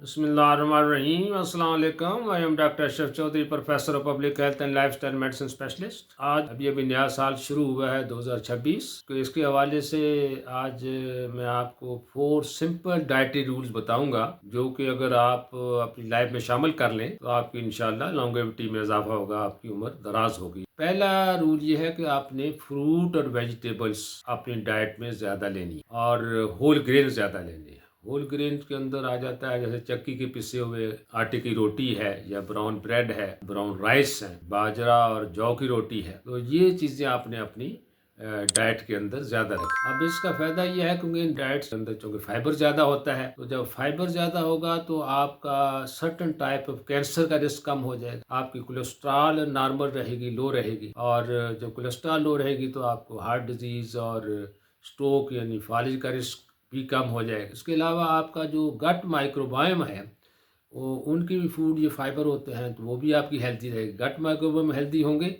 बिस्मिल्लाहिर्रहमानिर्रहीम। अस्सलाम वालेकुम। I am doctor Ashraf Chaudhary, professor of public health and lifestyle medicine specialist. आज अभी नया साल शुरू हुआ है 2026, तो इसके हवाले से आज मैं आपको 4 सिंपल डाइटरी रूल्स बताऊंगा जो कि अगर आप अपनी लाइफ में शामिल कर लें तो आपकी इंशाल्लाह लॉन्गेविटी में इजाफा होगा, आपकी उम्र दराज होगी। पहला रूल ये है कि आपने फ्रूट और वेजिटेबल्स अपनी डाइट में ज़्यादा लेनी और होल ग्रेन ज़्यादा लेने हैं। होल ग्रेन के अंदर आ जाता है जैसे चक्की के पिसे हुए आटे की रोटी है, या ब्राउन ब्रेड है, ब्राउन राइस है, बाजरा और जौ की रोटी है। तो ये चीज़ें आपने अपनी डाइट के अंदर ज़्यादा रखें। अब इसका फ़ायदा ये है क्योंकि इन डाइट्स के अंदर चूँकि फाइबर ज़्यादा होता है, तो जब फाइबर ज़्यादा होगा तो आपका सर्टन टाइप ऑफ कैंसर का रिस्क कम हो जाएगा, आपकी कोलेस्ट्रॉल नॉर्मल रहेगी, लो रहेगी। और जब कोलेस्ट्रॉल लो रहेगी तो आपको हार्ट डिजीज़ और स्ट्रोक यानी फालिज का रिस्क भी कम हो जाएगा। इसके अलावा आपका जो गट माइक्रोबायोम है, वो उनकी भी फूड ये फाइबर होते हैं, तो वो भी आपकी हेल्दी रहेगी। गट माइक्रोबायोम हेल्दी होंगे,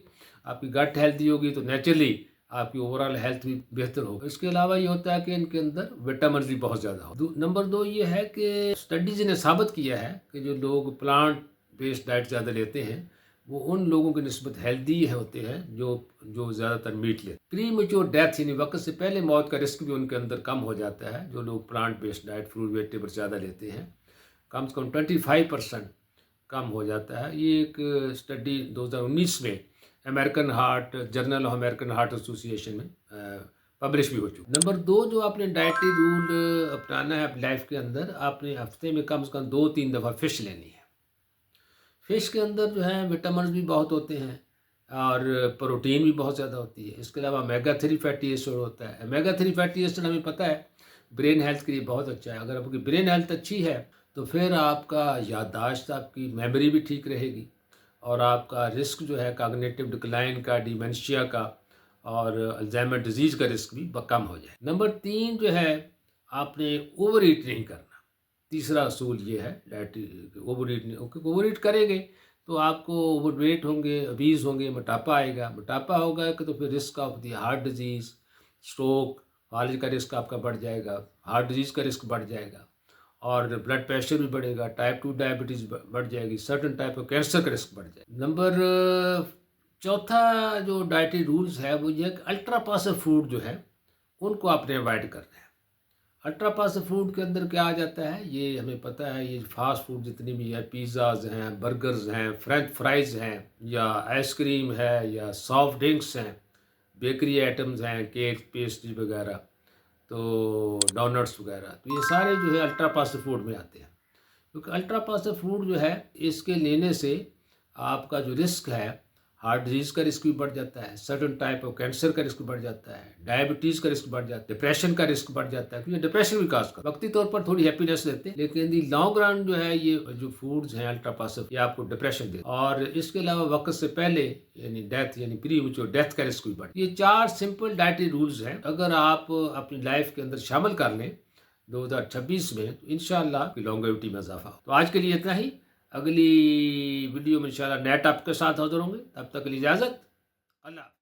आपकी गट हेल्दी होगी, तो नेचुरली आपकी ओवरऑल हेल्थ भी बेहतर होगी। इसके अलावा ये होता है कि इनके अंदर विटामिन भी बहुत ज़्यादा हो। नंबर 2 ये है कि स्टडीज़ ने साबित किया है कि जो लोग प्लांट बेस्ड डाइट ज़्यादा लेते हैं वो उन लोगों की निस्बत हेल्दी होते हैं जो जो ज़्यादातर मीट लेते हैं। प्री मेच्योर डेथ यानी वक्त से पहले मौत का रिस्क भी उनके अंदर कम हो जाता है जो लोग plant based diet fruit vegetable ज़्यादा लेते हैं। कम से कम 25% कम हो जाता है। ये एक स्टडी 2019 में American heart journal of American heart association में पब्लिश भी हो चुकी। नंबर 2 जो आपने डाइटरी रूल अपनाना है अपनी लाइफ के अंदर, आपने हफ्ते में कम से कम 2-3 दफ़ा फ़िश लेनी है। फ़िश के अंदर जो है विटामिन भी बहुत होते हैं और प्रोटीन भी बहुत ज़्यादा होती है। इसके अलावा ओमेगा 3 फैटी एसिड होता है। ओमेगा 3 फैटी एसिड हमें पता है ब्रेन हेल्थ के लिए बहुत अच्छा है। अगर आपकी ब्रेन हेल्थ अच्छी है तो फिर आपका याददाश्त, आपकी मेमोरी भी ठीक रहेगी और आपका रिस्क जो है कॉग्निटिव डिक्लाइन का, डिमेंशिया का और अल्जाइमर डिजीज़ का रिस्क भी कम हो जाए। नंबर 3 जो है, आपने ओवर ईट नहीं करना। तीसरा असूल ये है डाइट ओवर ईट नहीं, ओवर ईट करेंगे तो आपको ओवरवेट होंगे, obese होंगे, मोटापा आएगा। मोटापा होगा कि तो फिर risk of the heart disease, stroke, फालिज का रिस्क आपका बढ़ जाएगा, हार्ट डिजीज़ का रिस्क बढ़ जाएगा और ब्लड प्रेशर भी बढ़ेगा, टाइप 2 डायबिटीज़ बढ़ जाएगी, सर्टन टाइप ऑफ कैंसर का रिस्क बढ़ जाएगा। नंबर चौथा जो डाइटरी रूल्स है वो ये है कि अल्ट्रा प्रोसेस्ड फूड जो है उनको आपने अवॉइड करना है। अल्ट्रा प्रोसेस्ड फूड के अंदर क्या आ जाता है, ये हमें पता है, ये फास्ट फूड जितनी भी है, पिज़्ज़ाज़ हैं, बर्गर्स हैं, फ्रेंच फ्राइज़ हैं, या आइसक्रीम है, या सॉफ्ट ड्रिंक्स हैं, बेकरी आइटम्स हैं, केक, पेस्ट्री वगैरह, तो डोनट्स वगैरह, तो ये सारे जो है अल्ट्रा प्रोसेस्ड फूड में आते हैं। क्योंकि अल्ट्रा प्रोसेस्ड फूड जो है इसके लेने से आपका जो रिस्क है, हार्ट डिजीज़ का रिस्क भी बढ़ जाता है, सर्टन टाइप ऑफ कैंसर का रिस्क बढ़ जाता है, डायबिटीज़ का रिस्क बढ़ जाता है, डिप्रेशन का रिस्क बढ़ जाता है, क्योंकि डिप्रेशन भी काज कर वक्ती तौर पर थोड़ी हैप्पीनेस देते हैं, लेकिन दी लॉन्ग रन जो है ये जो फूड्स हैं अल्ट्रा प्रोसेस्ड, ये आपको डिप्रेशन देते हैं। और इसके अलावा वक्त से पहले यानी डेथ यानी प्री मेच्योर डेथ का रिस्क भी बढ़। ये 4 सिंपल डाइटरी रूल्स हैं, अगर आप अपनी लाइफ के अंदर शामिल कर लें 2026 में तो इंशाअल्लाह की लॉन्गेविटी में इजाफा हो। तो आज के लिए इतना ही। अगली वीडियो में इंशाल्लाह नए टॉपिक के साथ हाजिर होंगे। तब तक के लिए इजाज़त। अल्लाह।